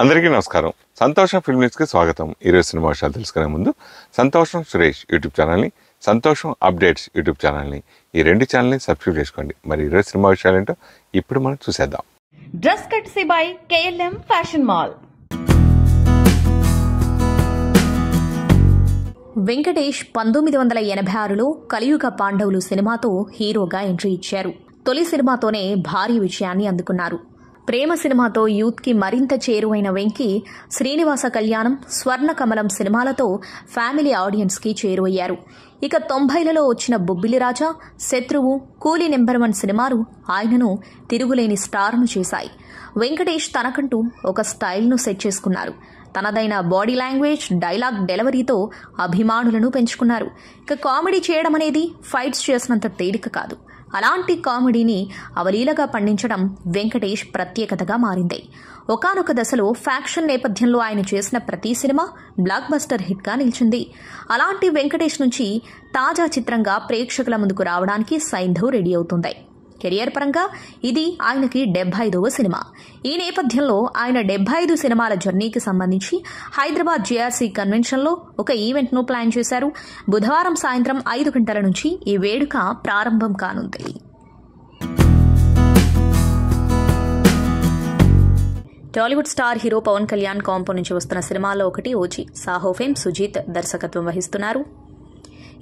అందరికీ నమస్కారం. సంతోషం ఫిల్మ్ న్యూస్కి స్వాగతం. ఈరోజు సినిమా విషయాలు తెలుసుకునే ముందు సంతోషం సురేష్ యూట్యూబ్ ఛానల్ని, సంతోషం అప్డేట్స్ యూట్యూబ్ ఛానల్ని, ఈ రెండు ఛానల్ని సబ్స్క్రైబ్ చేసుకోండి. మరి ఈరోజు సినిమా విషయాలు ఏంటో ఇప్పుడు మనం చూసేద్దాం. Dress courtesy by KLM fashion mall. Venkatesh 1986లో కలియుగ పాండవులు సినిమాతో హీరోగా ఎంట్రీ ఇచ్చారు. తొలి సినిమాతోనే భారీ విజయాన్ని అందుకున్నారు. ప్రేమ సినిమాతో యూత్కి మరింత చేరువైన వెంకీ శ్రీనివాస కళ్యాణం, స్వర్ణ కమలం సినిమాలతో ఫ్యామిలీ ఆడియన్స్కి చేరువయ్యారు. ఇక 90లలో వచ్చిన బొబ్బిలి రాజా, శత్రువు, కూలీ నెంబర్ 1 సినిమాలు ఆయనను తిరుగులేని స్టార్ను చేశాయి. వెంకటేష్ తనకంటూ ఒక స్టైల్ను సెట్ చేసుకున్నారు. తనదైన బాడీ లాంగ్వేజ్, డైలాగ్ డెలివరీతో అభిమానులను పెంచుకున్నారు. ఇక కామెడీ చేయడం అనేది ఫైట్స్ చేసినంత తేలిక కాదు. అలాంటి కామెడీని అవలీలగా పండించడం వెంకటేష్ ప్రత్యేకతగా మారింది. ఒకానొక దశలో ఫ్యాక్షన్ నేపథ్యంలో ఆయన చేసిన ప్రతి సినిమా బ్లాక్ బస్టర్ హిట్గా నిలిచింది. అలాంటి వెంకటేష్ నుంచి తాజా చిత్రంగా ప్రేక్షకుల ముందుకు రావడానికి సైంధవ్ రెడీ అవుతుంది. కెరియర్ పరంగా ఇది ఆయనకి 75వ సినిమా. ఈ నేపథ్యంలో ఆయన 75 సినిమాల జర్నీకి సంబంధించి హైదరాబాద్ JRC కన్వెన్షన్లో ఒక ఈవెంట్ను ప్లాన్ చేశారు. బుధవారం సాయంత్రం 5 గంటల నుంచి ఈ వేడుక ప్రారంభం కానుంది. టాలీవుడ్ స్టార్ హీరో పవన్ కళ్యాణ్ కాంపో నుంచి వస్తున్న సినిమాల్లో ఒకటి ఓజీ. సాహో ఫేమ్ సుజీత్ దర్శకత్వం వహిస్తున్నారు.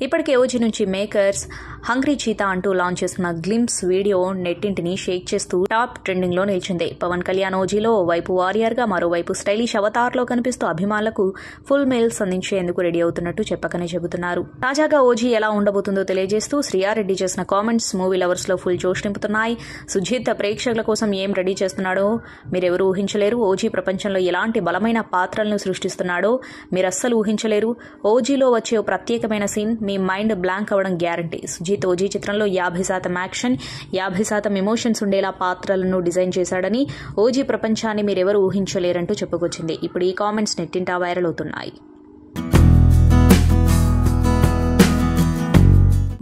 ఇప్పటికే ఓజీ నుంచి మేకర్స్ హంగ్రీ చీతా అంటూ లాంచ్ చేసిన గ్లింప్స్ వీడియో నెట్టింటిని షేక్ చేస్తూ టాప్ ట్రెండింగ్ లో నిలిచింది. పవన్ కళ్యాణ్ ఓజీలో ఓవైపు వారియర్ గా, మరోవైపు స్టైలిష్ అవతార్ లో కనిపిస్తూ అభిమానులకు ఫుల్ మెయిల్స్ అందించేందుకు రెడీ అవుతున్నట్టు చెప్పకనే చెబుతున్నారు. తాజాగా ఓజీ ఎలా ఉండబోతుందో తెలియజేస్తూ శ్రీయారెడ్డి చేసిన కామెంట్స్ మూవీ లవర్స్ లో ఫుల్ జోష్ నింపుతున్నాయి. సుజిత్ ప్రేక్షకుల కోసం ఏం రెడీ చేస్తున్నాడో మీరెవరూ ఊహించలేరు. ఓజీ ప్రపంచంలో ఎలాంటి బలమైన పాత్రలను సృష్టిస్తున్నాడో మీరస్సలు ఊహించలేరు. ఓజీలో వచ్చే ఓ ప్రత్యేకమైన సీన్ మీ మైండ్ బ్లాంక్ అవ్వడం గ్యారంటీ. సుజిత్ ఓజీ చిత్రంలో 50% యాక్షన్, 50% ఎమోషన్స్ ఉండేలా పాత్రలను డిజైన్ చేశాడని, ఓజీ ప్రపంచాన్ని మీరెవరూ ఊహించలేరంటూ చెప్పుకొచ్చింది. ఇప్పుడు ఈ కామెంట్స్ నెట్టింటా వైరల్ అవుతున్నాయి.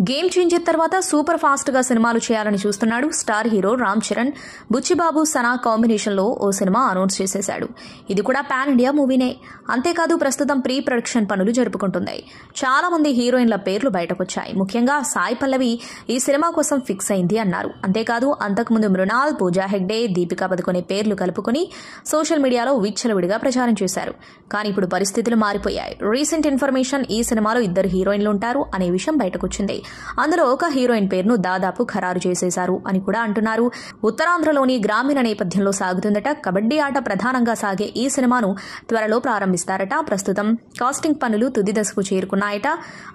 గేమ్ చేంజర్ తర్వాత సూపర్ ఫాస్ట్ గా సినిమాలు చేయాలని చూస్తున్నాడు star hero Ram Charan. Buchibabu, Sana combination లో ఓ సినిమా అనౌన్స్ చేసేశాడు. ఇది కూడా పాన్ ఇండియా మూవీనే. అంతేకాదు ప్రస్తుతం ప్రీ ప్రొడక్షన్ పనులు జరుపుకుంటున్నాయి. చాలా మంది హీరోయిన్ల పేర్లు బయటకొచ్చాయి. ముఖ్యంగా సాయి పల్లవి ఈ సినిమా కోసం ఫిక్స్ అయింది అన్నారు. అంతేకాదు అంతకుముందు మృణాల్, పూజా హెగ్డే, దీపికా పదుకొనే పేర్లు కలుపుకొని సోషల్ మీడియాలో విచ్చలవిడిగా ప్రచారం చేశారు. కానీ ఇప్పుడు పరిస్థితులు మారిపోయాయి. రీసెంట్ ఇన్ఫర్మేషన్ ఈ సినిమాలో 2 హీరోయిన్లు ఉంటారు అనే విషయం బయటకొచ్చింది. అందులో ఒక హీరోయిన్ పేరును దాదాపు ఖరారు చేసేశారు అని కూడా అంటున్నారు. ఉత్తరాంధ్రలోని గ్రామీణ నేపథ్యంలో సాగుతుందట. కబడ్డీ ఆట ప్రధానంగా సాగే ఈ సినిమాను త్వరలో ప్రారంభిస్తారట. ప్రస్తుతం కాస్టింగ్ పనులు తుది దశకు చేరుకున్నాయట.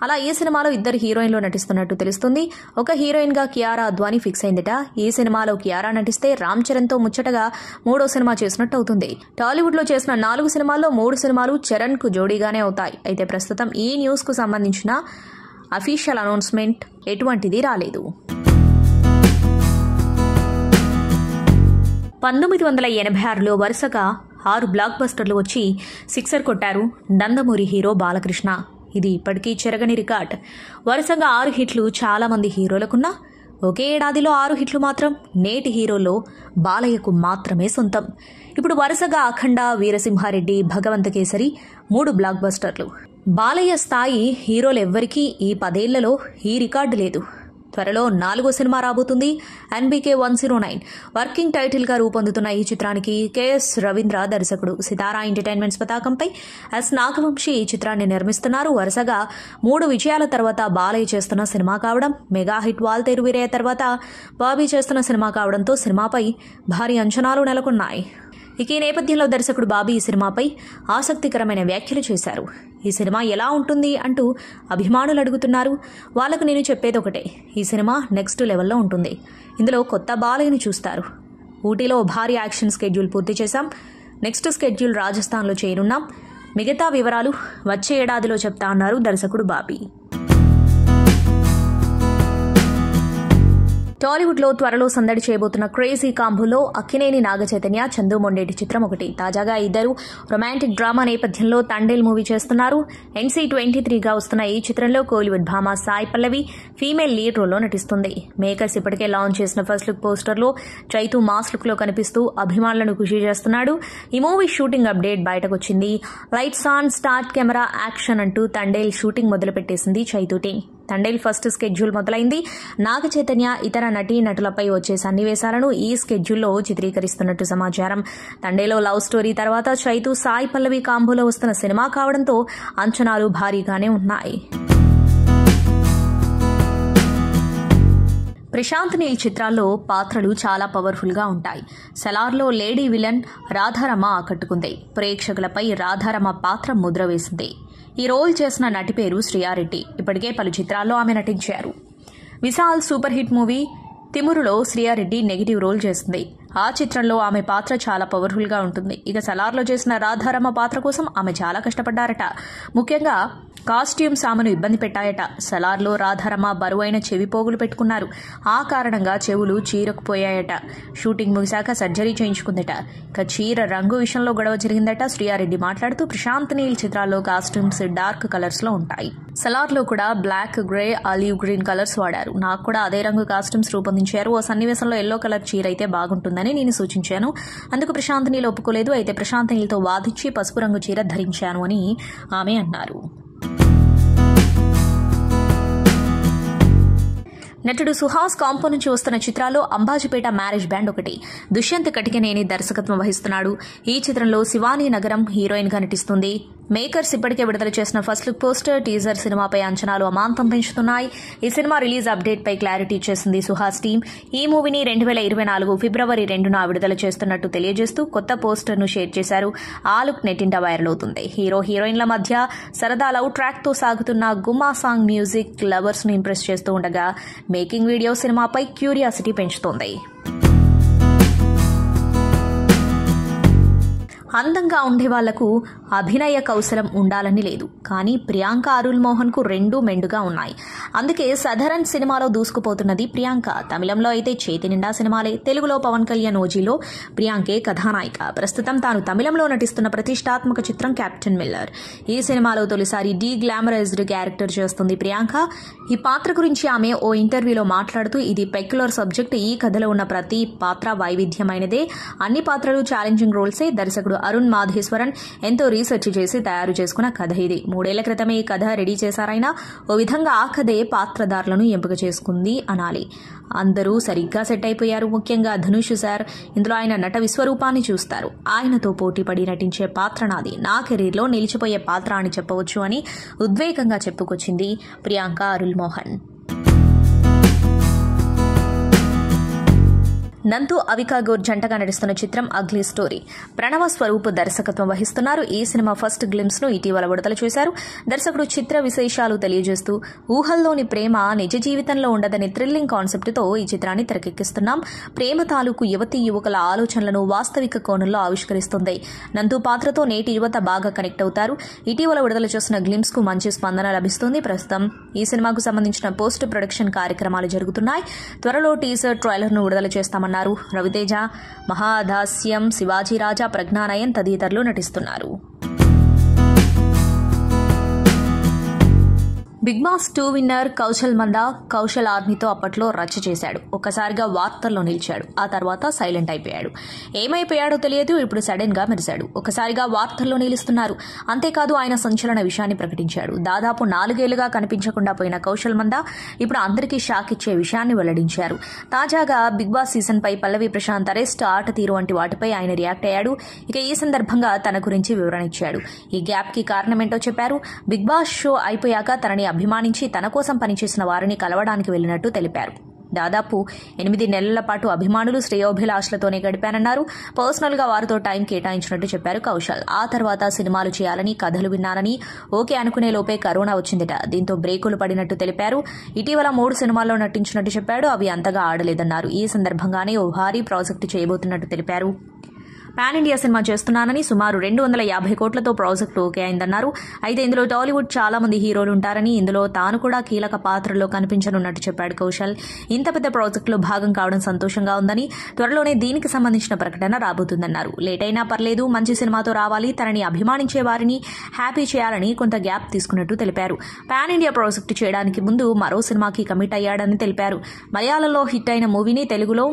అలా ఈ సినిమాలో 2 హీరోయిన్లు నటిస్తున్నట్టు తెలుస్తుంది. ఒక హీరోయిన్ గా కియారా అద్వానీ ఫిక్స్ అయిందట. ఈ సినిమాలో కియారా నటిస్తే రామ్ చరణ్ తో ముచ్చటగా 3వ సినిమా చేసినట్టు అవుతుంది. టాలీవుడ్ లో చేసిన 4 సినిమాల్లో 3 సినిమాలు చరణ్ కు జోడీగానే అవుతాయి. అయితే ప్రస్తుతం ఈ న్యూస్ కు సంబంధించిన అఫీషియల్ అనౌన్స్మెంట్ ఎటువంటిది రాలేదు. 1986లో వరుసగా 6 బ్లాక్ బస్టర్లు వచ్చి సిక్సర్ కొట్టారు నందమూరి హీరో బాలకృష్ణ. ఇది ఇప్పటికీ చెరగని రికార్డ్. వరుసగా 6 హిట్లు చాలా మంది హీరోలకున్నా ఒకే ఏడాదిలో 6 హిట్లు మాత్రం నేటి హీరోల్లో బాలయ్యకు మాత్రమే సొంతం. ఇప్పుడు వరుసగా అఖండ, వీరసింహారెడ్డి, భగవంత కేసరి 3 బ్లాక్ బస్టర్లు. బాలయ్య స్థాయి హీరోలెవ్వరికీ ఈ 10 ఏళ్లలో ఈ రికార్డు లేదు. త్వరలో 4వ సినిమా రాబోతుంది. NBK 109 వర్కింగ్ టైటిల్ గా రూపొందుతున్న ఈ చిత్రానికి KS రవీంద్ర దర్శకుడు. సితారా ఎంటర్టైన్మెంట్స్ పతాకంపై S నాగవంశీ ఈ చిత్రాన్ని నిర్మిస్తున్నారు. వరుసగా 3 విజయాల తర్వాత బాలయ్య చేస్తున్న సినిమా కావడం, మెగా హిట్ వాల్తేరు వీరయ్య తర్వాత బాబీ చేస్తున్న సినిమా కావడంతో సినిమాపై భారీ అంచనాలు నెలకొన్నాయి. ఇక ఈ నేపథ్యంలో దర్శకుడు బాబీ ఈ సినిమాపై ఆసక్తికరమైన వ్యాఖ్యలు చేశారు. ఈ సినిమా ఎలా ఉంటుంది అంటూ అభిమానులు అడుగుతున్నారు. వాళ్లకు నేను చెప్పేది ఒకటే, ఈ సినిమా నెక్స్ట్ లెవెల్లో ఉంటుంది. ఇందులో కొత్త బాలయ్యను చూస్తారు. ఊటీలో భారీ యాక్షన్ స్కెడ్యూల్ పూర్తి చేశాం. నెక్స్ట్ స్కెడ్యూల్ రాజస్థాన్లో చేయనున్నాం. మిగతా వివరాలు వచ్చే ఏడాదిలో చెప్తా అన్నారు దర్శకుడు బాబీ. టాలీవుడ్లో త్వరలో సందడి చేయబోతున్న క్రేజీ కాంబోలో అక్కినేని నాగచైతన్య, చందు మొండేటి చిత్రం ఒకటి. తాజాగా ఇద్దరు రొమాంటిక్ డ్రామా నేపథ్యంలో తండేల్ మూవీ చేస్తున్నారు. NC-23గా వస్తున్న ఈ చిత్రంలో కోలీవుడ్ భామ సాయి పల్లవి ఫీమేల్ లీడ్ రోల్లో నటిస్తుంది. మేకర్స్ ఇప్పటికే లాంచ్ చేసిన ఫస్ట్ లుక్ పోస్టర్లో చైతు మాస్ లుక్ లో కనిపిస్తూ అభిమానులను ఖుషి చేస్తున్నాడు. ఈ మూవీ షూటింగ్ అప్డేట్ బయటకొచ్చింది. Lights on, start, camera, action అంటూ తండేల్ షూటింగ్ మొదలుపెట్టేసింది Chaitu team. Thandel first schedule మొదలైంది. నాగచైతన్య ఇతర నటీనటులపై వచ్చే సన్నివేశాలను ఈ స్కెడ్యూల్లో చిత్రీకరిస్తున్నట్టు సమాచారం. తండేలో లవ్ స్టోరీ తర్వాత చైతు సాయి పల్లవి కాంబోలో వస్తున్న సినిమా కావడంతో అంచనాలు భారీగానే ఉన్నాయి. ప్రశాంత్ నీల్ చిత్రాల్లో పాత్రలు చాలా పవర్ఫుల్ గా ఉంటాయి. సెలార్లో లేడీ విలన్ రాధారమ ఆకట్టుకుంది. ప్రేక్షకులపై రాధారమ పాత్ర ముద్ర వేసింది. ఈ రోల్ చేసిన నటి పేరు శ్రియారెడ్డి. ఇప్పటికే పలు చిత్రాల్లో ఆమె నటించారు. విశాల్ సూపర్ హిట్ మూవీ తిమురులో శ్రియారెడ్డి నెగిటివ్ రోల్ చేస్తుంది. ఆ చిత్రంలో ఆమె పాత్ర చాలా పవర్ఫుల్ గా ఉంటుంది. ఇక సలార్లో చేసిన రాధారమ పాత్ర కోసం ఆమె చాలా కష్టపడ్డారట. ముఖ్యంగా కాస్ట్యూమ్స్ ఆమెను ఇబ్బంది పెట్టాయట. సలార్లో రాధారమ బరువైన చెవి పోగులు పెట్టుకున్నారు. ఆ కారణంగా చెవులు చీరకుపోయాయట. Shooting ముగిశాక surgery చేయించుకుందట. ఇక చీర రంగు విషయంలో గొడవ జరిగిందట. శ్రీయారెడ్డి మాట్లాడుతూ ప్రశాంత్ నీల్ చిత్రాల్లో కాస్ట్యూమ్స్ డార్క్ కలర్స్ లో ఉంటాయి. సలార్లో కూడా black, grey, olive green colours వాడారు. నాకు కూడా అదే రంగు కాస్ట్యూమ్స్ రూపొందించారు. ఓ సన్నివేశంలో ఎల్లో కలర్ చీర అయితే బాగుంటుందని నేను సూచించాను. అందుకు ప్రశాంత్ నీల్ ఒప్పుకోలేదు. అయితే ప్రశాంత్ నీల్తో వాదించి పసుపు రంగు చీర ధరించాను అని ఆమె అన్నారు. నటుడు సుహాస్ కాంపో నుంచి వస్తున్న చిత్రాల్లో అంబాజీపేట మ్యారేజ్ బ్యాండ్ ఒకటి. దుష్యంత్ కటికనేని దర్శకత్వం వహిస్తున్నాడు. ఈ చిత్రంలో శివానీ నగరం హీరోయిన్ గా నటిస్తుంది. మేకర్స్ ఇప్పటికే విడుదల చేసిన ఫస్ట్ లుక్ పోస్టర్, టీజర్ సినిమాపై అంచనాలు అమాంతం పెంచుతున్నాయి. ఈ సినిమా రిలీజ్ అప్డేట్ పై క్లారిటీ ఇచ్చేసింది సుహాస్ టీం. ఈ మూవీని 2024 ఫిబ్రవరి 2న విడుదల చేస్తున్నట్టు తెలియజేస్తూ కొత్త పోస్టర్ ను షేర్ చేశారు. ఆ లుక్ నెట్టింట వైరల్ అవుతుంది. హీరో హీరోయిన్ల మధ్య సరదా లవ్ ట్రాక్ తో సాగుతున్న గుమ్మా సాంగ్ మ్యూజిక్ లవర్స్ ను ఇంప్రెస్ చేస్తూ ఉండగా మేకింగ్ వీడియో సినిమాపై క్యూరియాసిటీ పెంచుతోంది. అందంగా ఉండే వాళ్లకు అభినయ కౌశలం ఉండాలని లేదు. కానీ ప్రియాంక, అరుల్ మోహన్ కు రెండూ మెండుగా ఉన్నాయి. అందుకే సధరన్ సినిమాలో దూసుకుపోతున్నది ప్రియాంక. తమిళంలో అయితే చేతి నిండా సినిమాలే. తెలుగులో పవన్ కళ్యాణ్ ఓజీలో ప్రియాంకే కథానాయిక. ప్రస్తుతం తాను తమిళంలో నటిస్తున్న ప్రతిష్టాత్మక చిత్రం కెప్టెన్ మిల్లర్. ఈ సినిమాలో తొలిసారి డీ గ్లామరైజ్డ్ క్యారెక్టర్ చేస్తుంది ప్రియాంక. ఈ పాత్ర గురించి ఆమె ఓ ఇంటర్వ్యూలో మాట్లాడుతూ, ఇది పెక్యులర్ సబ్జెక్ట్. ఈ కథలో ఉన్న ప్రతి పాత్ర వైవిధ్యమైనదే. అన్ని పాత్రలు ఛాలెంజింగ్ రోల్సే. దర్శకుడు అరుణ్ మాధేశ్వరన్ ఎంతో రీసెర్చ్ చేసి తయారు చేసుకున్న కథ ఇది. 3 ఏళ్ల క్రితమే ఈ కథ రెడీ చేశారైనా ఓ విధంగా ఆ కథే పాత్రధారులను ఎంపిక చేసుకుంది అనాలి. అందరూ సరిగ్గా సెట్ అయిపోయారు. ముఖ్యంగా ధనుష్ సార్. ఇందులో ఆయన నట విశ్వరూపాన్ని చూస్తారు. ఆయనతో పోటీపడి నటించే పాత్ర నాది. నా కెరీర్లో నిలిచిపోయే పాత్ర అని చెప్పవచ్చు అని ఉద్వేగంగా చెప్పుకొచ్చింది ప్రియాంక అరుల్ మోహన్. నందు అవికా గౌర్ జంటగా నటిస్తున్న చిత్రం అగ్లీ స్టోరీ. ప్రణవ స్వరూప్ దర్శకత్వం వహిస్తున్నారు. ఈ సినిమా ఫస్ట్ గ్లిమ్స్ ను ఇటీవల విడుదల చేశారు. దర్శకుడు చిత్ర విశేషాలు తెలియజేస్తూ, ఊహల్లోని ప్రేమ నిజ జీవితంలో ఉండదని థ్రిల్లింగ్ కాన్సెప్ట్ తో ఈ చిత్రాన్ని తెరకెక్కిస్తున్నాం. ప్రేమ తాలూకు యువతీ యువకుల ఆలోచనలను వాస్తవిక కోణంలో ఆవిష్కరిస్తుంది. నందు పాత్రతో నేటి యువత బాగా కనెక్ట్ అవుతారు. ఇటీవల విడుదల చేసిన గ్లిమ్స్ కు మంచి స్పందన లభిస్తుంది. ప్రస్తుతం ఈ సినిమాకు సంబంధించిన పోస్ట్ ప్రొడక్షన్ కార్యక్రమాలు జరుగుతున్నాయి. త్వరలో టీజర్, ట్రైలర్ ను విడుదల చేస్తామన్నారు. రవితేజ, మహాదాస్యం, శివాజీ రాజా, ప్రజ్ఞానయన్ తదితరులు నటిస్తున్నారు. బిగ్ బాస్ 2 విన్నర్ కౌశల్ మందా కౌశల్ ఆర్మీతో అప్పట్లో రచ్చ చేశాడు. ఒక్కసారిగా వార్తల్లో నిలిచాడు. ఆ తర్వాత సైలెంట్ అయిపోయాడు. ఏమైపోయాడో తెలియదు. ఇప్పుడు సడన్ గా మెరిశాడు. ఒకసారిగా వార్తల్లో నిలుస్తున్నారు. అంతేకాదు ఆయన సంచలన విషయాన్ని ప్రకటించాడు. దాదాపు 4 ఏళ్లుగా కనిపించకుండా పోయిన కౌశల్ మందా ఇప్పుడు అందరికీ షాక్ ఇచ్చే విషయాన్ని వెల్లడించారు. తాజాగా బిగ్ బాస్ సీజన్ పై పల్లవి ప్రశాంత్ అరెస్ట్, ఆట తీరు వంటి వాటిపై ఆయన రియాక్ట్ అయ్యాడు. ఇక ఈ సందర్భంగా తన గురించి వివరణ ఇచ్చాడు. ఈ గ్యాప్ కి కారణమేంటో చెప్పారు. బిగ్ బాస్ షో అయిపోయాక తనని అభిమానించి తన కోసం పనిచేసిన వారిని కలవడానికి వెళ్లినట్టు తెలిపారు. దాదాపు 8 నెలల పాటు అభిమానులు, శ్రేయోభిలాషులతోనే గడిపానన్నారు. పర్సనల్ గా వారితో టైం కేటాయించినట్టు చెప్పారు కౌశల్. ఆ తర్వాత సినిమాలు చేయాలని, కథలు విన్నానని ఓకే అనుకునే లోపే కరోనా వచ్చిందట. దీంతో బ్రేకులు పడినట్టు తెలిపారు. ఇటీవల 3 సినిమాల్లో నటించినట్టు చెప్పాడు. అవి అంతగా ఆడలేదన్నారు. ఈ సందర్భంగానే ఓ భారీ ప్రాజెక్టు చేయబోతున్నట్టు తెలిపారు. పాన్ ఇండియా సినిమా చేస్తున్నానని సుమారు 250 కోట్లతో ప్రాజెక్టు ఓకే అయిందన్నారు. అయితే ఇందులో టాలీవుడ్ చాలా మంది హీరోలు ఉంటారని, ఇందులో తాను కూడా కీలక పాత్రలో కనిపించనున్నట్టు చెప్పాడు కౌశల్. ఇంత పెద్ద ప్రాజెక్టులో భాగం కావడం సంతోషంగా ఉందని, త్వరలోనే దీనికి సంబంధించిన ప్రకటన రాబోతుందన్నారు. లేట్ అయినా పర్లేదు, మంచి సినిమాతో రావాలి, తనని అభిమానించే వారిని హ్యాపీ చేయాలని కొంత గ్యాప్ తీసుకున్నట్టు తెలిపారు. పాన్ ఇండియా ప్రాజెక్టు చేయడానికి ముందు మరో సినిమాకి కమిట్ అయ్యాడని తెలిపారు. మలయాళంలో హిట్ అయిన మూవీని తెలుగులో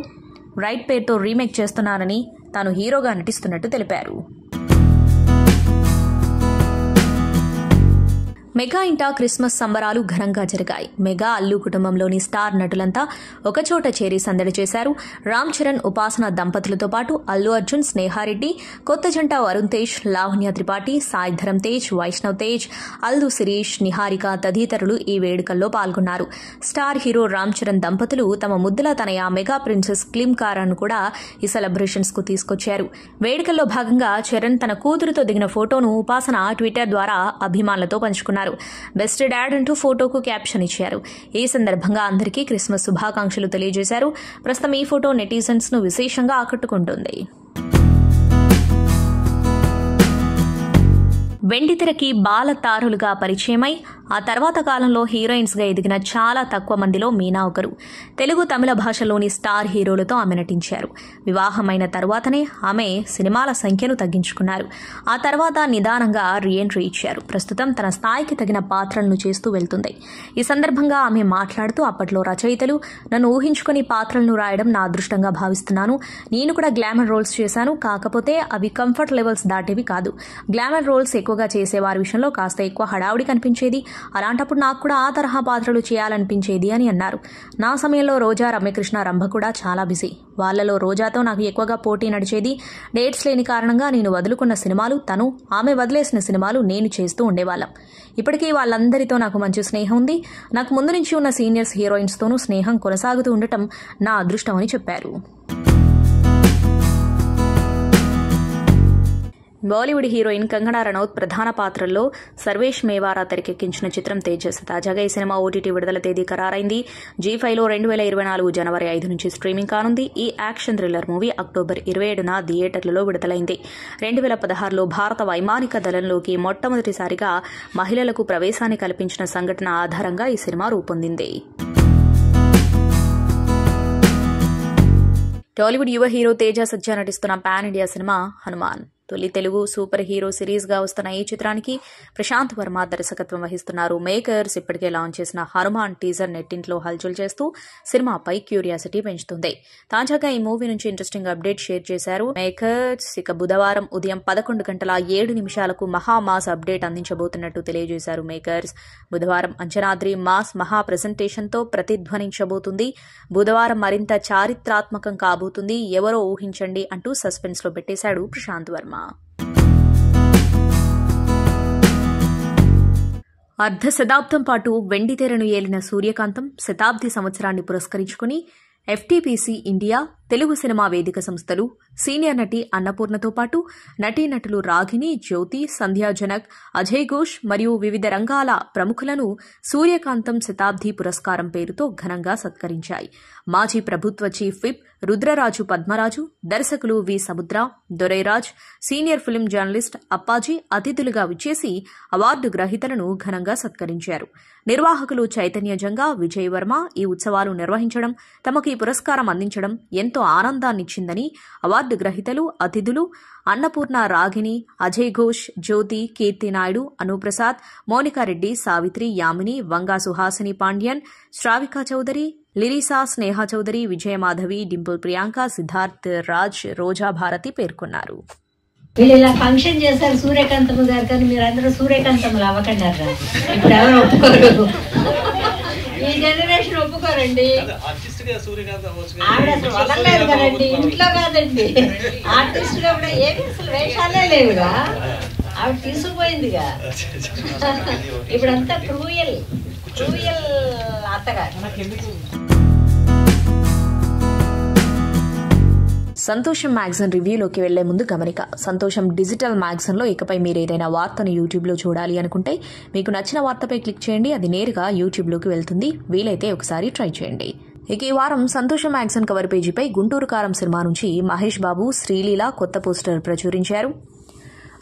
రైట్ పేరుతో రీమేక్ చేస్తున్నానని, తాను హీరోగా నటిస్తున్నట్టు తెలిపారు. మెగా ఇంటా క్రిస్మస్ సంబరాలు ఘనంగా జరిగాయి. మెగా అల్లు కుటుంబంలోని స్టార్ నటులంతా ఒకచోట చేరి సందడి చేశారు. రామ్ చరణ్, ఉపాసన దంపతులతో పాటు అల్లు అర్జున్, స్నేహారెడ్డి, కొత్త జంట వరుణ్ తేజ్, లావణ్య త్రిపాఠి, సాయి ధరమ్ తేజ్, వైష్ణవ్ తేజ్, అల్లు శిరీష్, నిహారిక తదితరులు ఈ వేడుకల్లో పాల్గొన్నారు. స్టార్ హీరో రామ్ చరణ్ దంపతులు తమ ముద్దుల తనయ మెగా ప్రిన్సెస్ క్లిమ్ కారాను కూడా ఈ సెలబ్రేషన్స్ కు తీసుకొచ్చారు. వేడుకల్లో భాగంగా చరణ్ తన కూతురుతో దిగిన ఫోటోను ఉపాసన ట్విట్టర్ ద్వారా అభిమానులతో పంచుకున్నారు. బెస్ట్ డాడ్ అంటూ ఫోటోకు క్యాప్షన్ ఇచ్చారు. ఈ సందర్భంగా అందరికీ క్రిస్మస్ శుభాకాంక్షలు తెలియజేశారు. ప్రస్తుతం ఈ ఫోటో నెటిజన్స్ ను విశేషంగా ఆకట్టుకుంటుంది. వెండితెరకి బాల తారులుగా పరిచయమై ఆ తర్వాత కాలంలో హీరోయిన్స్ గా ఎదిగిన చాలా తక్కువ మందిలో మీనా ఒకరు. తెలుగు, తమిళ భాషలోని స్టార్ హీరోలతో ఆమె నటించారు. వివాహమైన తరువాతనే ఆమె సినిమాల సంఖ్యను తగ్గించుకున్నారు. ఆ తర్వాత నిదానంగా రీఎంట్రీ ఇచ్చారు. ప్రస్తుతం తన స్థాయికి తగిన పాత్రలను చేస్తూ వెళ్తుంది. ఈ సందర్భంగా ఆమె మాట్లాడుతూ, అప్పట్లో రచయితలు నన్ను ఊహించుకుని పాత్రలను రాయడం నా అదృష్టంగా భావిస్తున్నాను. నేను కూడా గ్లామర్ రోల్స్ చేశాను, కాకపోతే అవి కంఫర్ట్ లెవెల్స్ దాటేవి కాదు. గ్లామర్ రోల్స్ ఎక్కువగా చేసేవారి విషయంలో కాస్త ఎక్కువ హడావుడి కనిపించేది. అలాంటప్పుడు నాకు కూడా ఆ తరహా పాత్రలు చేయాలనిపించేది అని అన్నారు. నా సమయంలో రోజా, రమ్యకృష్ణ, రంభ కూడా చాలా బిజీ. వాళ్లలో రోజాతో నాకు ఎక్కువగా పోటీ నడిచేది. డేట్స్ లేని కారణంగా నేను వదులుకున్న సినిమాలు తను, ఆమె వదిలేసిన సినిమాలు నేను చేస్తూ ఉండేవాళ్ళం. ఇప్పటికీ వాళ్ళందరితో నాకు మంచి స్నేహం ఉంది. నాకు ముందు నుంచి ఉన్న సీనియర్స్ హీరోయిన్స్తోనూ స్నేహం కొనసాగుతూ ఉండటం నా అదృష్టం అని చెప్పారు. బాలీవుడ్ హీరోయిన్ కంగనా రనౌత్ ప్రధాన పాత్రల్లో సర్వేష్ మేవారా తెరకెక్కించిన చిత్రం తేజస్. తాజాగా ఈ సినిమా ఓటీటీ విడుదల తేదీ ఖరారైంది. G5లో 2024 జనవరి 5 నుంచి స్ట్రీమింగ్ కానుంది. ఈ యాక్షన్ థ్రిల్లర్ మూవీ అక్టోబర్ 27న థియేటర్లలో విడుదలైంది. 2016లో భారత వైమానిక దళంలోకి మొట్టమొదటిసారిగా మహిళలకు ప్రవేశాన్ని కల్పించిన సంఘటన ఆధారంగా ఈ సినిమా రూపొందింది. టాలీవుడ్ యువ హీరో తేజ సజ్జా నటిస్తున్న పాన్ ఇండియా సినిమా హనుమాన్. తొలి తెలుగు సూపర్ హీరో సిరీస్ గా వస్తున్న ఈ చిత్రానికి ప్రశాంత్ వర్మ దర్శకత్వం వహిస్తున్నారు. మేకర్స్ ఇప్పటికే లాంచ్ చేసిన హనుమాన్ టీజర్ నెట్టింట్లో హల్చల్ చేస్తూ సినిమాపై క్యూరియాసిటీ పెంచుతుంది. తాజాగా ఈ మూవీ నుంచి ఇంట్రెస్టింగ్ అప్డేట్ షేర్ చేశారు మేకర్స్. ఇక బుధవారం ఉదయం 11:07 మహామాస్ అప్డేట్ అందించబోతున్నట్టు తెలియజేశారు మేకర్స్. బుధవారం అంజనాద్రి మాస్ మహా ప్రెజెంటేషన్ తో ప్రతిధ్వనించబోతుంది. బుధవారం మరింత చారిత్రాత్మకం కాబోతుంది. ఎవరో ఊహించండి అంటూ సస్పెన్స్ లో పెట్టేశాడు ప్రశాంత్ వర్మ. అర్ధ శతాబ్దం పాటు వెండితెరను ఏలిన సూర్యకాంతం శతాబ్ది సంవత్సరాన్ని పురస్కరించుకుని FTPC ఇండియా, తెలుగు సినిమా వేదిక సంస్థలు, సీనియర్ నటి అన్నపూర్ణతో పాటు నటీనటులు రాగిణి, జ్యోతి, సంధ్యా జనక్, అజయ్ ఘోష్ మరియు వివిధ రంగాల ప్రముఖులను సూర్యకాంతం శతాబ్ది పురస్కారం పేరుతో ఘనంగా సత్కరించాయి. మాజీ ప్రభుత్వ చీఫ్ విప్ రుద్రరాజు పద్మరాజు, దర్శకులు వి సముద్ర, Dorairaj, senior film journalist Appaji అతిథులుగా విచ్చేసి అవార్డు గ్రహీతలను ఘనంగా సత్కరించారు. నిర్వాహకులు చైతన్య జంగా, విజయ్ వర్మ ఈ ఉత్సవాలు నిర్వహించడం, తమకు ఈ పురస్కారం అందించడం ఎంతో ఆనందాన్నిచ్చిందని అవార్డు గ్రహీతలు, అతిథులు అన్నపూర్ణ, రాగిణి, అజయ్ ఘోష్, జ్యోతి, కీర్తి నాయుడు, అనుప్రసాద్, మోనికారెడ్డి, సావిత్రి, యామిని, వంగా సుహాసిని పాండ్యన్, శ్రావికా చౌదరి, లిరిసా, స్నేహ చౌదరి, విజయమాధవి, డింపుల్ ప్రియాంక, సిద్ధార్థ్ రాజ్, రోజా భారతి పేర్కొన్నారు. వీళ్ళు ఇలా ఫంక్షన్ చేస్తారు సూర్యకాంతమ్మ గారు, కానీ మీరు అందరూ సూర్యకాంతమ్మలు అవ్వకండి. ఇప్పుడు ఎవరు ఒప్పుకోరు, ఈ జనరేషన్ ఒప్పుకోరండి. ఆవిడ అసలు వదలలేదు కదండి, ఇంట్లో కాదండి, ఆర్టిస్ట్ గా కూడా ఏమి అసలు వేషాలే లేవుగా, ఆవిడ తీసుకుపోయిందిగా. ఇప్పుడంతా క్రూయల్ అత్తగారు. సంతోషం మ్యాగజైన్ రివ్యూలోకి వెళ్లే ముందు గమనిక. సంతోషం డిజిటల్ మ్యాగజైన్లో ఇకపై మీరు ఏదైనా వార్తను యూట్యూబ్లో చూడాలి అనుకుంటే మీకు నచ్చిన వార్తపై క్లిక్ చేయండి. అది నేరుగా యూట్యూబ్లోకి వెళ్తుంది. వీలైతే ఒకసారి ట్రై చేయండి. ఇక ఈ వారం సంతోషం మ్యాగజైన్ కవర్ పేజీపై గుంటూరు కారం సినిమా నుంచి మహేష్ బాబు, శ్రీలీల కొత్త పోస్టర్ ప్రచురించారు.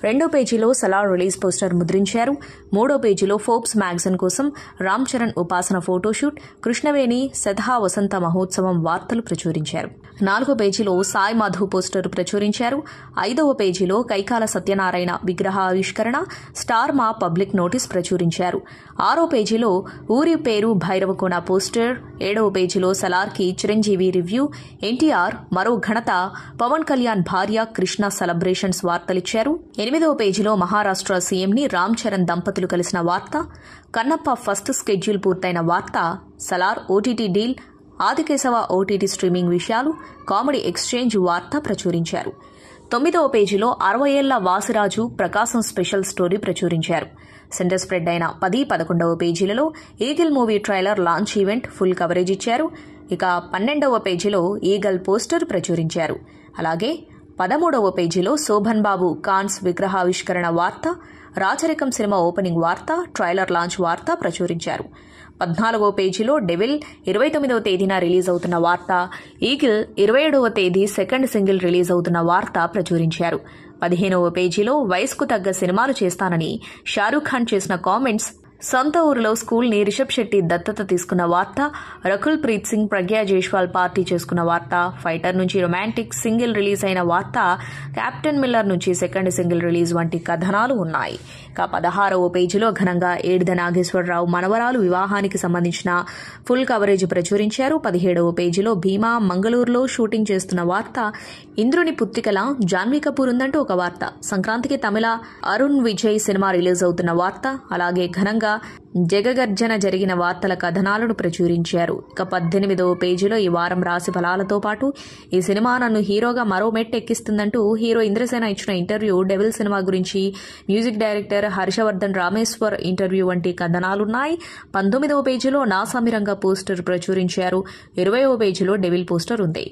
రెండో పేజీలో సలార్ రిలీజ్ పోస్టర్ ముద్రించారు. మూడో పేజీలో ఫోర్బ్స్ మ్యాగజైన్ కోసం రామ్ చరణ్ ఉపాసన ఫోటోషూట్, కృష్ణవేణి శతహా వసంత మహోత్సవం వార్తలు ప్రచురించారు. నాలుగో పేజీలో సాయి మాధవ్ పోస్టర్ ప్రచురించారు. ఐదవ పేజీలో కైకాల సత్యనారాయణ విగ్రహ ఆవిష్కరణ, స్టార్ మా పబ్లిక్ నోటీస్ ప్రచురించారు. ఆరో పేజీలో ఊరి పేరు భైరవకోన పోస్టర్. ఏడవ పేజీలో సలార్కి చిరంజీవి రివ్యూ, ఎన్టీఆర్ మరో ఘనత, పవన్ కళ్యాణ్ భార్య కృష్ణ సెలబ్రేషన్స్ వార్తలిచ్చారు. ఎనిమిదవ పేజీలో మహారాష్ట్ర సీఎంని రామ్ చరణ్ దంపతులు కలిసిన వార్త, కన్నప్ప ఫస్ట్ స్కెడ్యూల్ పూర్తయిన వార్త, Salaar OTT deal, Aadikeshava OTT streaming విషయాలు, కామెడీ ఎక్స్చేంజ్ వార్త ప్రచురించారు. 9వ పేజీలో 60 ఏళ్ల వాసిరాజు ప్రకాశం స్పెషల్ స్టోరీ ప్రచురించారు. సెంటర్ స్ప్రెడ్ అయిన 10, 11వ పేజీలలో Eagle movie trailer launch event full coverage ఇచ్చారు. ఇక 12వ పేజీలో ఈగల్ పోస్టర్ ప్రచురించారు. అలాగే 13వ పేజీలో శోభన్ బాబు కాన్స్ విగ్రహావిష్కరణ వార్త, రాచరికం సినిమా ఓపెనింగ్ వార్త, ట్రైలర్ లాంచ్ వార్త ప్రచురించారు. 14వ పేజీలో డెవిల్ 29వ తేదీన రిలీజ్ అవుతున్న వార్త, ఈగిల్ 27వ తేదీ సెకండ్ సింగిల్ రిలీజ్ అవుతున్న వార్త ప్రచురించారు. 15వ పేజీలో వయసుకు తగ్గ సినిమాలు చేస్తానని షారూఖ్ ఖాన్ చేసిన కామెంట్స్, సొంత ఊరిలో స్కూల్ని రిషబ్ శెట్టి దత్తత తీసుకున్న వార్త, రకుల్ ప్రీత్ సింగ్ ప్రగ్యా జైస్వాల్ పార్టీ చేసుకున్న వార్త, ఫైటర్ నుంచి రొమాంటిక్ సింగిల్ రిలీజ్ అయిన వార్త, కెప్టెన్ మిల్లర్ నుంచి సెకండ్ సింగిల్ రిలీజ్ వంటి కథనాలు ఉన్నాయి. ఇక 16వ పేజీలో ఘనంగా ఏడిద నాగేశ్వరరావు మనవరాలు వివాహానికి సంబంధించిన ఫుల్ కవరేజ్ ప్రచురించారు. 17వ పేజీలో భీమా మంగళూరులో షూటింగ్ చేస్తున్న వార్త, ఇంద్రుని పుత్రికల జాన్వీ కపూర్ ఉందంటూ ఒక వార్త, సంక్రాంతికి తమిళ అరుణ్ విజయ్ సినిమా రిలీజ్ అవుతున్న వార్త, అలాగే ఘనంగా జగగర్జన జరిగిన వార్తల కథనాలను ప్రచురించారు. ఇక 18వ పేజీలో ఈ వారం రాశి ఫలాలతో పాటు ఈ సినిమా నన్ను హీరోగా మరో మెట్ ఎక్కిస్తుందంటూ హీరో ఇంద్రసేన ఇచ్చిన ఇంటర్వ్యూ, డెవిల్ సినిమా గురించి music director Harshavardhan Rameshwar interview వంటి కథనాలున్నాయి. 19వ పేజీలో నాసామిరంగా పోస్టర్ ప్రచురించారు. 20వ పేజీలో డెవిల్ పోస్టర్ ఉంది.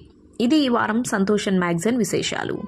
ఇది ఈ వారం సంతోషన్ మ్యాగజైన్ విశేషాలు.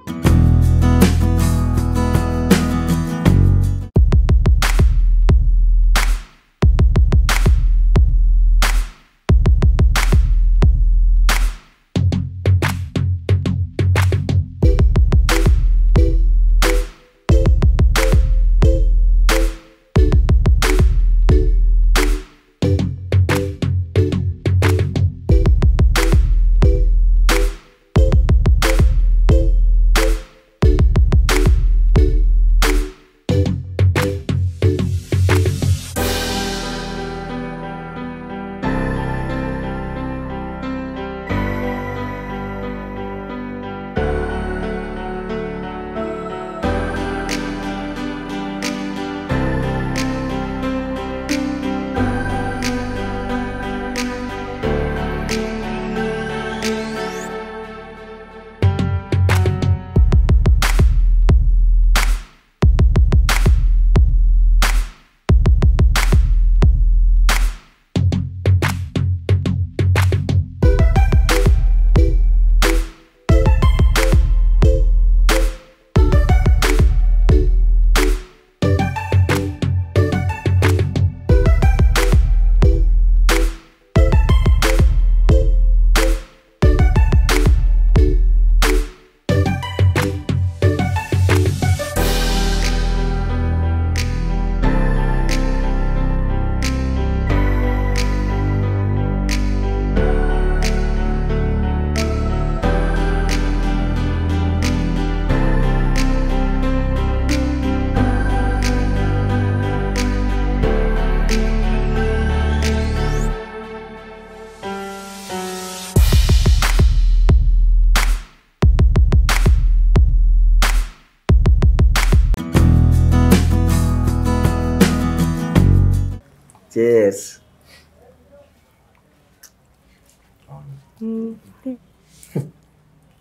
Cheers.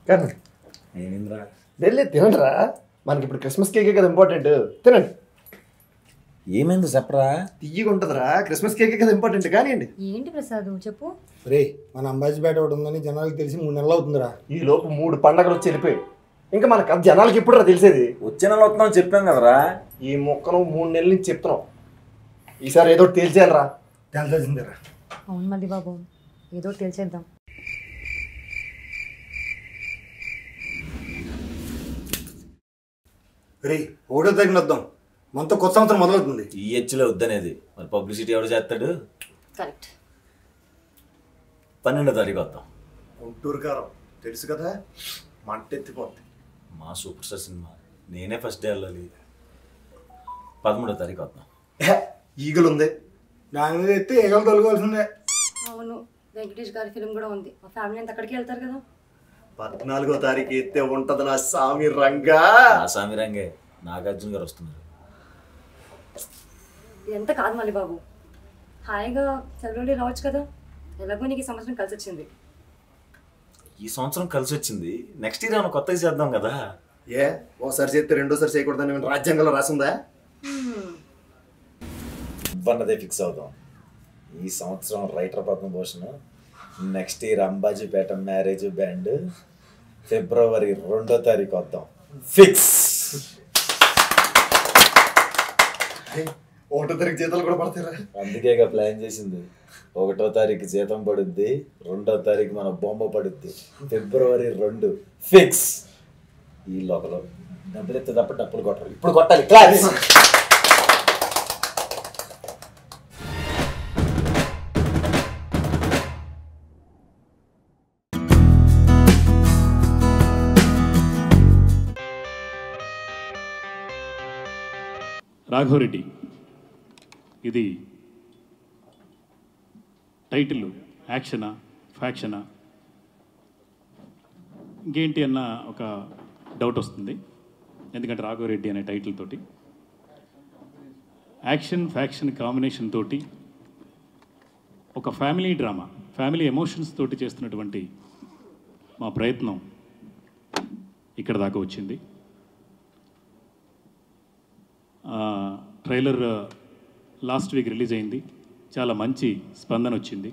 కానీ ఏమింద్రా వెళ్ళి తినండిరా, మనకి ఇప్పుడు క్రిస్మస్ కేకే కదా ఇంపార్టెంట్. తినండి. ఏమైంది చెప్పరా? తీయగా ఉంటుందిరా, క్రిస్మస్ కేకే కదా ఇంపార్టెంట్. కానివ్వండి. ఏంటి ప్రసాద్ చెప్పు. రే, మన అంబాజీపేట ఒకటి ఉందని జనాలకు తెలిసి 3 నెలలు అవుతుందిరా. ఈ లోపు 3 పండగలు వచ్చి వెళ్ళిపోయాయి. ఇంకా మన కథ జనాలకి ఎప్పుడు రా తెలిసేది? వచ్చే నెల వస్తున్నాం చెప్పాం కదరా. ఈ మొక్కను 3 నెలల నుంచి చెప్తున్నాం. ఈసారి ఏదో తేల్చేయాలరా. తెలిసిందిరా. అవును మళ్ళీ బాబు, ఏదో తెలిసేద్దాం. రే 1వ తారీఖున వద్దాం, మనతో కొత్త సంవత్సరం మొదలవుతుంది. ఈ హెచ్లో వద్దనేది మరి పబ్లిసిటీ ఎవడు చేస్తాడు? కరెక్ట్. 12వ తారీఖు వద్దాం. గుంటూరు కారం తెలుసు కదా, మంట ఎత్తిపోద్ది. మా సూపర్ స్టార్ సినిమా, నేనే ఫస్ట్ డే వెళ్ళాలి. 13వ తారీఖు వద్దాం. ఈగలు ఉంది. దాని మీద ఎత్తే ఏగలు తొలగాల్సిందే. అవును, వెంకటేష్ గారి ఫిల్మ్ కూడా ఉంది. మా ఫ్యామిలీ అంతా అక్కడికి వెళ్తారు కదా. 14వ తారీఖు ఎత్తే ఉంటది నా సామి రంగా. ఆ సామి రంగే నాగార్జున గారు వస్తున్నారు. ఇదంతా కాదు మళ్ళీ బాబు, హాయిగా సెలవులు రావచ్చు కదా. ఎలాగో నీకు ఈ సంవత్సరం కలిసి వచ్చింది. ఈ సంవత్సరం కలిసి వచ్చింది, నెక్స్ట్ ఇయర్ ఏమైనా కొత్తగా చేద్దాం కదా. ఏ ఓసారి చేస్తే రెండోసారి చేయకూడదని ఏమైనా రాజ్యాంగంలో రాసిందా? ఇవ్వన్నదే ఫిక్స్ అవుదాం. ఈ సంవత్సరం writer Padmabhushan, next year Ambajipeta marriage band, ఫిబ్రవరి 2వ తారీఖు వద్దాం. ఫిక్స్. 1వ తారీఖు జీతాలు కూడా పడతారా? అందుకేగా ప్లాన్ చేసింది. 1వ తారీఖు జీతం పడుద్ది, 2వ తారీఖు మన బొమ్మ పడుద్ది. ఫిబ్రవరి 2 ఫిక్స్. ఈ లోపల డబ్బులు ఎత్తే తప్ప డబ్బులు కొట్టాలి. ఇప్పుడు కొట్టాలి. క్లాస్. రాఘవరెడ్డి, ఇది టైటిల్ యాక్షనా ఫ్యాక్షనా ఇంకేంటి అన్న ఒక డౌట్ వస్తుంది. ఎందుకంటే రాఘవరెడ్డి అనే టైటిల్ తోటి యాక్షన్ ఫ్యాక్షన్ కాంబినేషన్ తోటి ఒక ఫ్యామిలీ డ్రామా, ఫ్యామిలీ ఎమోషన్స్ తోటి చేస్తున్నటువంటి మా ప్రయత్నం ఇక్కడ దాకా వచ్చింది. ట్రైలర్ లాస్ట్ వీక్ రిలీజ్ అయింది, చాలా మంచి స్పందన వచ్చింది.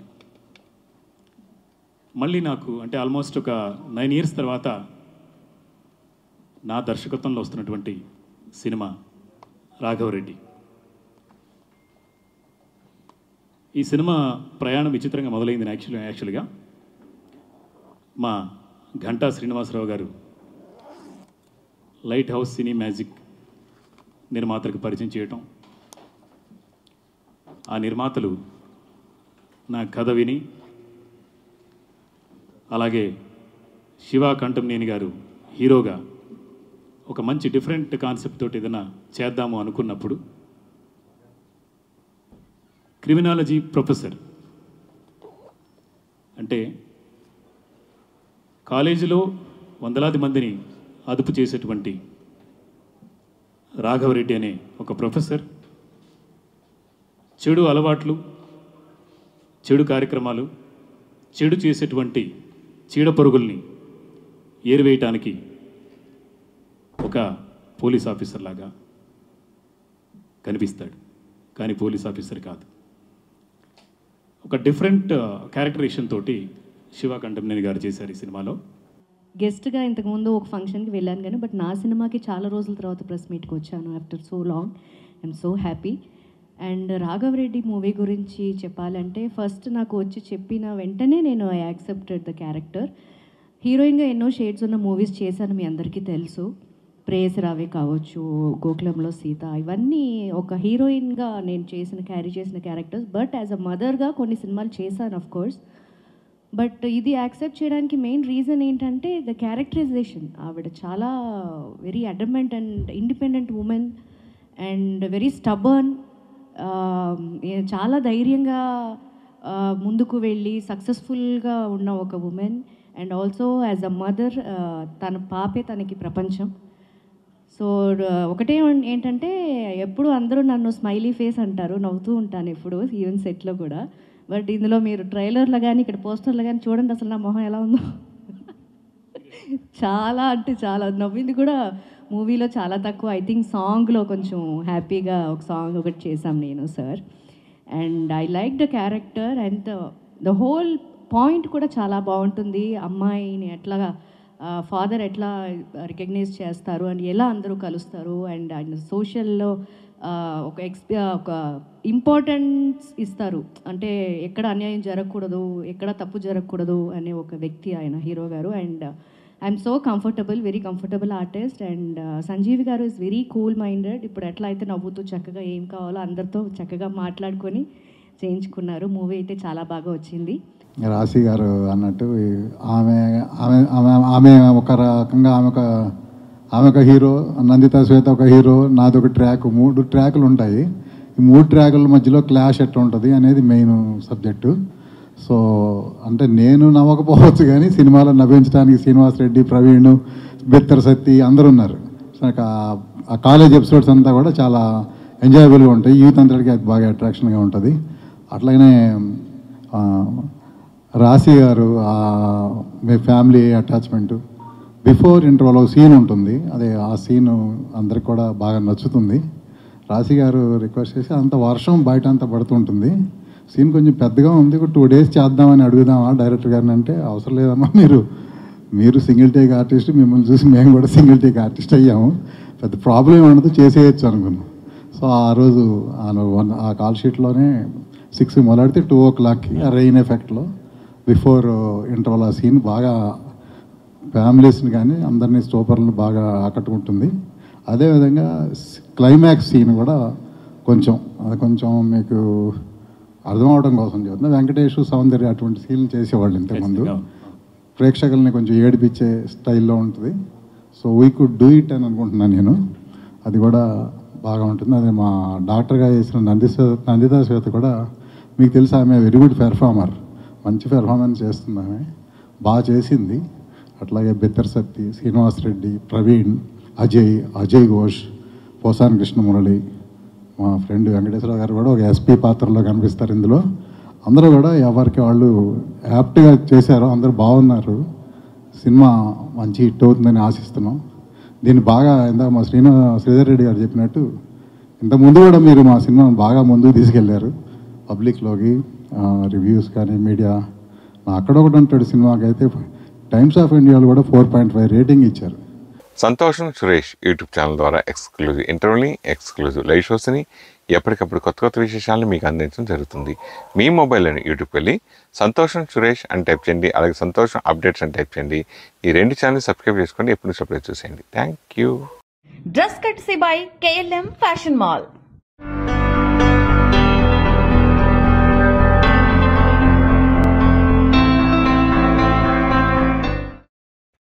మళ్ళీ నాకు అంటే ఆల్మోస్ట్ ఒక 9 years తర్వాత నా దర్శకత్వంలో వస్తున్నటువంటి సినిమా రాఘవరెడ్డి. ఈ సినిమా ప్రయాణం విచిత్రంగా మొదలైంది. యాక్చువల్గా మా ఘంటా శ్రీనివాసరావు గారు లైట్ హౌస్ సినీ మ్యాజిక్ నిర్మాతలకు పరిచయం చేయటం, ఆ నిర్మాతలు నా కథ విని, అలాగే శివ కంఠంనేని గారు హీరోగా ఒక మంచి డిఫరెంట్ కాన్సెప్ట్ తోటి ఏదైనా చేద్దాము అనుకున్నప్పుడు క్రిమినాలజీ ప్రొఫెసర్ అంటే కాలేజీలో వందలాది మందిని అదుపు చేసేటువంటి రాఘవరెడ్డి అనే ఒక ప్రొఫెసర్ చెడు అలవాట్లు, చెడు కార్యక్రమాలు, చెడు చేసేటువంటి చీడపరుగుల్ని ఏరివేయటానికి ఒక పోలీస్ ఆఫీసర్ లాగా కనిపిస్తాడు. కానీ పోలీస్ ఆఫీసర్ కాదు, ఒక డిఫరెంట్ క్యారెక్టరేషన్ తోటి శివ కంఠంనేని గారు చేశారు ఈ సినిమాలో. గెస్ట్గా ఇంతకుముందు ఒక ఫంక్షన్కి వెళ్ళాను కానీ బట్ నా సినిమాకి చాలా రోజుల తర్వాత ప్రెస్ మీట్కి వచ్చాను. After so long I'm so happy. And Raghava Reddy movie గురించి చెప్పాలంటే ఫస్ట్ నాకు వచ్చి చెప్పిన వెంటనే నేను ఐ యాక్సెప్టెడ్ ద క్యారెక్టర్. హీరోయిన్గా ఎన్నో షేడ్స్ ఉన్న మూవీస్ చేశాను, మీ అందరికీ తెలుసు. ప్రేయసరావే కావచ్చు, గోకులంలో సీత, ఇవన్నీ ఒక హీరోయిన్గా నేను క్యారీ చేసిన క్యారెక్టర్స్. బట్ యాజ్ అ మదర్గా కొన్ని సినిమాలు చేశాను ఆఫ్ కోర్స్. బట్ ఇది యాక్సెప్ట్ చేయడానికి మెయిన్ రీజన్ ఏంటంటే ద క్యారెక్టరైజేషన్. ఆవిడ చాలా very adamant and independent women and very stubborn, చాలా ధైర్యంగా ముందుకు వెళ్ళి సక్సెస్ఫుల్గా ఉన్న ఒక women. And also as a mother తన పాపే తనకి ప్రపంచం. సో ఒకటే ఏంటంటే ఎప్పుడు అందరూ నన్ను స్మైలీ ఫేస్ అంటారు, నవ్వుతూ ఉంటాను ఎప్పుడు, ఈవెన్ సెట్లో కూడా. బట్ ఇందులో మీరు ట్రైలర్లో కానీ ఇక్కడ పోస్టర్లో కానీ చూడండి అసలు నా మొహం ఎలా ఉందో. చాలా అంటే చాలా నవ్వింది కూడా మూవీలో చాలా తక్కువ. ఐ థింక్ సాంగ్లో కొంచెం హ్యాపీగా ఒక సాంగ్ ఒకటి చేశాం నేను sir. And I like the character and the whole point కూడా చాలా బాగుంటుంది. అమ్మాయిని ఎట్లా ఫాదర్ ఎట్లా రికగ్నైజ్ చేస్తారు అండ్ ఎలా అందరూ కలుస్తారు అండ్ ఆయన సోషల్లో ఒక ఇంపార్టెన్స్ ఇస్తారు. అంటే ఎక్కడ అన్యాయం జరగకూడదు, ఎక్కడ తప్పు జరగకూడదు అనే ఒక వ్యక్తి ఆయన హీరో గారు. And I'm so comfortable, very comfortable artist. And Sanjeevi గారు ఇస్ వెరీ కూల్ మైండెడ్. ఇప్పుడు ఎట్లా అయితే నవ్వుతూ చక్కగా ఏం కావాలో అందరితో చక్కగా మాట్లాడుకొని చేయించుకున్నారు. మూవీ అయితే చాలా బాగా వచ్చింది. రాశి గారు అన్నట్టు ఆమె ఆమె ఆమె ఆమె ఒక రకంగా ఆమె ఒక హీరో, నందిత శ్వేత ఒక హీరో, నాది ఒక ట్రాక్, 3 ట్రాకులు ఉంటాయి. ఈ 3 ట్రాకుల మధ్యలో క్లాష్ ఎట్లా ఉంటుంది అనేది మెయిన్ సబ్జెక్టు. సో అంటే నేను నవ్వకపోవచ్చు కానీ సినిమాలో నవ్వించడానికి శ్రీనివాస్ రెడ్డి, ప్రవీణ్, బెత్తర్ సత్తి అందరూ ఉన్నారు. సో ఆ కాలేజ్ ఎపిసోడ్స్ అంతా కూడా చాలా ఎంజాయబుల్గా ఉంటాయి. యూత్ అంతటికి అది బాగా అట్రాక్షన్గా ఉంటుంది. అట్లాగనే రాశి గారు మీ family attachment, before interval scene ఉంటుంది, అదే ఆ సీన్ అందరికి కూడా బాగా నచ్చుతుంది. రాశి గారు రిక్వెస్ట్ చేసి అంత వర్షం బయట అంతా పడుతుంటుంది, సీన్ కొంచెం పెద్దగా ఉంది, 2 days చేద్దామని అడుగుదామా డైరెక్టర్ గారిని అంటే, అవసరం లేదమ్మా, మీరు సింగిల్ టేక్ ఆర్టిస్ట్, మిమ్మల్ని చూసి మేము కూడా సింగిల్ టేక్ ఆర్టిస్ట్ అయ్యాము, పెద్ద ప్రాబ్లం ఉండదు, చేసేయచ్చు అనుకున్నాం. సో ఆ రోజు ఆ కాల్ షీట్లోనే 6 మొదలెడితే 2 o'clockకి ఆ రెయిన్ ఎఫెక్ట్లో బిఫోర్ ఇంటర్వల్ ఆ సీన్ బాగా ఫ్యామిలీస్ని కానీ అందరినీ స్టోపర్లను బాగా ఆకట్టుకుంటుంది. అదేవిధంగా క్లైమాక్స్ సీన్ కూడా కొంచెం మీకు అర్థం అవడం కోసం చెప్తున్నా. వెంకటేష్, సౌందర్య అటువంటి సీన్లు చేసేవాళ్ళు ఇంతకుముందు, ప్రేక్షకుల్ని కొంచెం ఏడిపించే స్టైల్లో ఉంటుంది. So we could do it అని అనుకుంటున్నాను నేను. అది కూడా బాగా ఉంటుంది. అదే మా డాక్టర్గా చేసిన నందిత శ్వేత కూడా మీకు తెలుసు, ఆమె వెరీ గుడ్ పెర్ఫార్మర్, మంచి పెర్ఫార్మెన్స్ చేస్తుంది, ఆమె బాగా చేసింది. అట్లాగే బెత్తర్ సత్తి, శ్రీనివాస్ రెడ్డి, ప్రవీణ్, అజయ్ ఘోష్, పోసాని కృష్ణమురళి, మా ఫ్రెండ్ వెంకటేశ్వర గారు కూడా ఒక ఎస్పీ పాత్రలో కనిపిస్తారు ఇందులో. అందరూ కూడా ఎవరికి వాళ్ళు యాప్ట్గా చేశారు, అందరూ బాగున్నారు. సినిమా మంచి హిట్ అవుతుందని ఆశిస్తున్నాం. దీన్ని బాగా ఇందాక మా శ్రీధర్ రెడ్డి గారు చెప్పినట్టు ఇంతకుముందు కూడా మీరు మా సినిమాను బాగా ముందుకు తీసుకెళ్లారు పబ్లిక్లోకి, రివ్యూస్ కానీ మీడియా. అక్కడొకటి ఉంటాడు సినిమాకి అయితే, టైమ్స్ ఆఫ్ ఇండియాలో కూడా 4.5 రేటింగ్ ఇచ్చారు. సంతోషం సురేష్ యూట్యూబ్ ఛానల్ ద్వారా ఎక్స్క్లూజివ్ ఇంటర్వ్యూని, ఎక్స్క్లూజివ్ లైవ్ షోస్ని, ఎప్పటికప్పుడు కొత్త విశేషాలను మీకు అందించడం జరుగుతుంది. మీ మొబైల్లోని యూట్యూబ్కి వెళ్ళి సంతోషం సురేష్ అని టైప్ చేయండి, అలాగే సంతోషం అప్డేట్స్ అని టైప్ చేయండి. ఈ 2 ఛానల్ సబ్స్క్రైబ్ చేసుకోండి, ఎప్పుడు అప్డేట్ చూసేయండి. Thank you. Dress courtesy by KLM fashion mall.